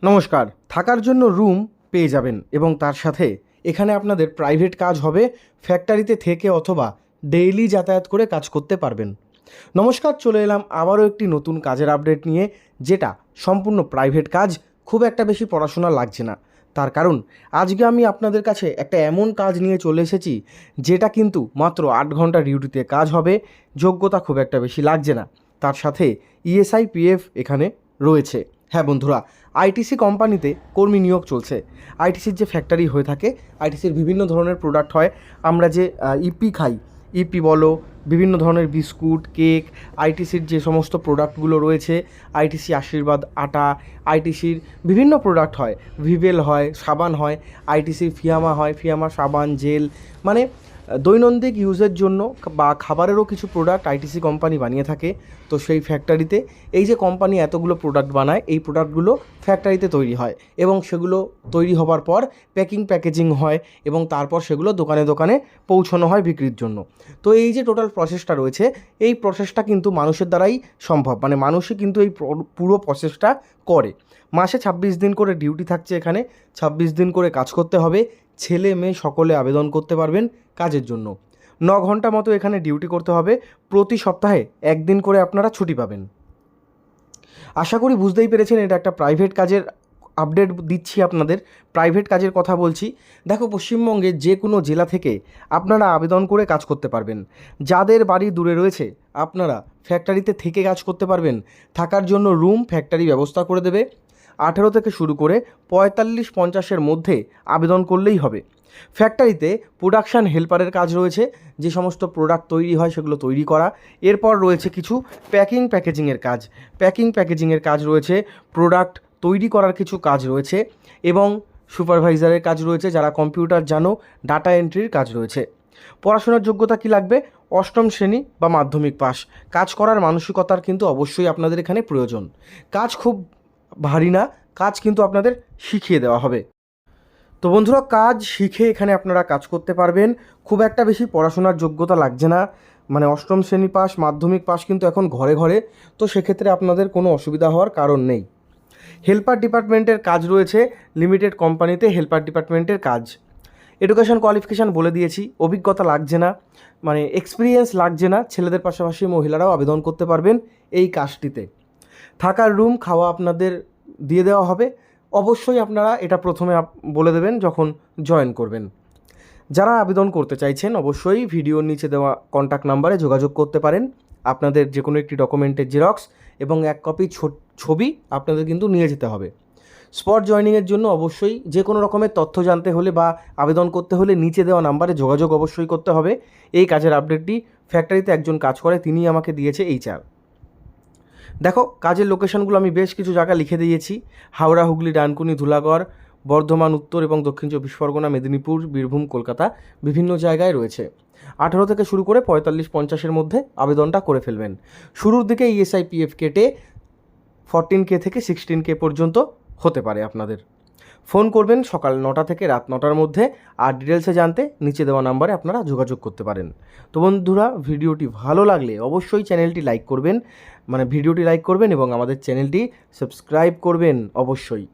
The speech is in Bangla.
নমস্কার। থাকার জন্য রুম পেয়ে যাবেন এবং তার সাথে এখানে আপনাদের প্রাইভেট কাজ হবে, ফ্যাক্টরিতে থেকে অথবা ডেইলি যাতায়াত করে কাজ করতে পারবেন। নমস্কার, চলে এলাম আবারও একটি নতুন কাজের আপডেট নিয়ে, যেটা সম্পূর্ণ প্রাইভেট কাজ। খুব একটা বেশি পড়াশোনা লাগছে না, তার কারণ আজকে আমি আপনাদের কাছে একটা এমন কাজ নিয়ে চলে এসেছি যেটা কিন্তু মাত্র 8 ঘন্টা ডিউটিতে কাজ হবে। যোগ্যতা খুব একটা বেশি লাগছে না, তার সাথে ইএসআই পিএফ এখানে রয়েছে। হ্যাঁ বন্ধুরা, আইটিসি কোম্পানিতে কর্মী নিয়োগ চলছে। আইটিসির যে ফ্যাক্টরি হয়ে থাকে, আইটিসির বিভিন্ন ধরনের প্রোডাক্ট হয়। আমরা যে ইপি খাই, ইপি বলো, বিভিন্ন ধরনের বিস্কুট, কেক, আইটিসির যে সমস্ত প্রোডাক্টগুলো রয়েছে, আইটিসি আশীর্বাদ আটা, আইটিসির বিভিন্ন প্রোডাক্ট হয়, ভিভেল হয়, সাবান হয়, আইটিসির ফিয়ামা হয়, ফিয়ামা সাবান, জেল, মানে দৈনন্দিন ইউজের জন্য বা খাবারেরও কিছু প্রোডাক্ট আইটিসি কোম্পানি বানিয়ে থাকে। তো সেই ফ্যাক্টরিতে এই যে কোম্পানি এতগুলো প্রোডাক্ট বানায়, এই প্রোডাক্টগুলো ফ্যাক্টরিতে তৈরি হয় এবং সেগুলো তৈরি হবার পর প্যাকেজিং হয় এবং তারপর সেগুলো দোকানে দোকানে পৌঁছানো হয় বিক্রির জন্য। তো এই যে টোটাল প্রসেসটা রয়েছে, এই প্রসেসটা কিন্তু মানুষের দ্বারাই সম্ভব, মানে মানুষই কিন্তু এই পুরো প্রসেসটা করে। মাসে 26 দিন করে ডিউটি থাকছে এখানে, 26 দিন করে কাজ করতে হবে। ছেলে মেয়ে সকলে আবেদন করতে পারবেন কাজের জন্য। 9 ঘন্টা মতো এখানে ডিউটি করতে হবে, প্রতি সপ্তাহে একদিন করে আপনারা ছুটি পাবেন। আশা করি বুঝতেই পেরেছেন, এটা একটা প্রাইভেট কাজের আপডেট দিচ্ছি আপনাদের, প্রাইভেট কাজের কথা বলছি। দেখো, পশ্চিমবঙ্গের যে কোনো জেলা থেকে আপনারা আবেদন করে কাজ করতে পারবেন। যাদের বাড়ি দূরে রয়েছে, আপনারা ফ্যাক্টরিতে থেকে কাজ করতে পারবেন। থাকার জন্য রুম ফ্যাক্টরি ব্যবস্থা করে দেবে। 18 থেকে শুরু করে 45-50-এর মধ্যে আবেদন করলেই হবে। ফ্যাক্টরিতে প্রোডাকশান হেল্পারের কাজ রয়েছে, যে সমস্ত প্রোডাক্ট তৈরি হয় সেগুলো তৈরি করা। এরপর রয়েছে কিছু প্যাকেজিংয়ের কাজ রয়েছে, প্রোডাক্ট তৈরি করার কিছু কাজ রয়েছে এবং সুপারভাইজারের কাজ রয়েছে, যারা কম্পিউটার জানো, ডাটা এন্ট্রির কাজ রয়েছে। পড়াশোনার যোগ্যতা কি লাগবে? 8ম শ্রেণী বা মাধ্যমিক পাস। কাজ করার মানসিকতার কিন্তু অবশ্যই আপনাদের এখানে প্রয়োজন। কাজ খুব ভারী না, কাজ কিন্তু আপনাদের শিখিয়ে দেওয়া হবে। তো বন্ধুরা, কাজ শিখে এখানে আপনারা কাজ করতে পারবেন। খুব একটা বেশি পড়াশোনার যোগ্যতা লাগছে না, মানে 8ম শ্রেণী পাস, মাধ্যমিক পাস কিন্তু এখন ঘরে ঘরে। তো সেক্ষেত্রে আপনাদের কোনো অসুবিধা হওয়ার কারণ নেই। হেল্পার ডিপার্টমেন্টের কাজ রয়েছে, লিমিটেড কোম্পানিতে হেল্পার ডিপার্টমেন্টের কাজ। এডুকেশন কোয়ালিফিকেশান বলে দিয়েছি, অভিজ্ঞতা লাগছে না, মানে এক্সপিরিয়েন্স লাগছে না। ছেলেদের পাশাপাশি মহিলারাও আবেদন করতে পারবেন এই কাজটিতে। থাকার রুম, খাওয়া আপনাদের দিয়ে দেওয়া হবে। অবশ্যই আপনারা এটা প্রথমে বলে দেবেন যখন জয়েন করবেন। যারা আবেদন করতে চাইছেন, অবশ্যই ভিডিওর নিচে দেওয়া কন্ট্যাক্ট নাম্বারে যোগাযোগ করতে পারেন। আপনাদের যে কোনো একটি ডকুমেন্টের জেরক্স এবং 1 কপি ছবি আপনাদের কিন্তু নিয়ে যেতে হবে। স্পট জয়েনিংয়ের জন্য অবশ্যই যে কোনো রকমের তথ্য জানতে হলে বা আবেদন করতে হলে নিচে দেওয়া নাম্বারে যোগাযোগ অবশ্যই করতে হবে। এই কাজের আপডেটটি ফ্যাক্টরিতে একজন কাজ করে, তিনিই আমাকে দিয়েছে HR। দেখো, কাজের লোকেশনগুলো আমি বেশ কিছু জায়গা লিখে দিয়েছি। হাওড়া, হুগলি, ডানকুনি, ধুলাগড়, বর্ধমান উত্তর এবং দক্ষিণ 24 পরগনা, মেদিনীপুর, বীরভূম, কলকাতা, বিভিন্ন জায়গায় রয়েছে। 18 থেকে শুরু করে 45-50-এর মধ্যে আবেদনটা করে ফেলবেন। শুরুর দিকে ESI PF কেটে 14K থেকে 16K পর্যন্ত হতে পারে আপনাদের। ফোন করবেন সকাল 9টা থেকে রাত 9টার মধ্যে। আর ডিটেলসে জানতে নিচে দেওয়া নাম্বারে আপনারা যোগাযোগ করতে পারেন। তো বন্ধুরা, ভিডিওটি ভালো লাগলে অবশ্যই চ্যানেলটি লাইক করবেন, মানে ভিডিওটি লাইক করবেন এবং আমাদের চ্যানেলটি সাবস্ক্রাইব করবেন অবশ্যই।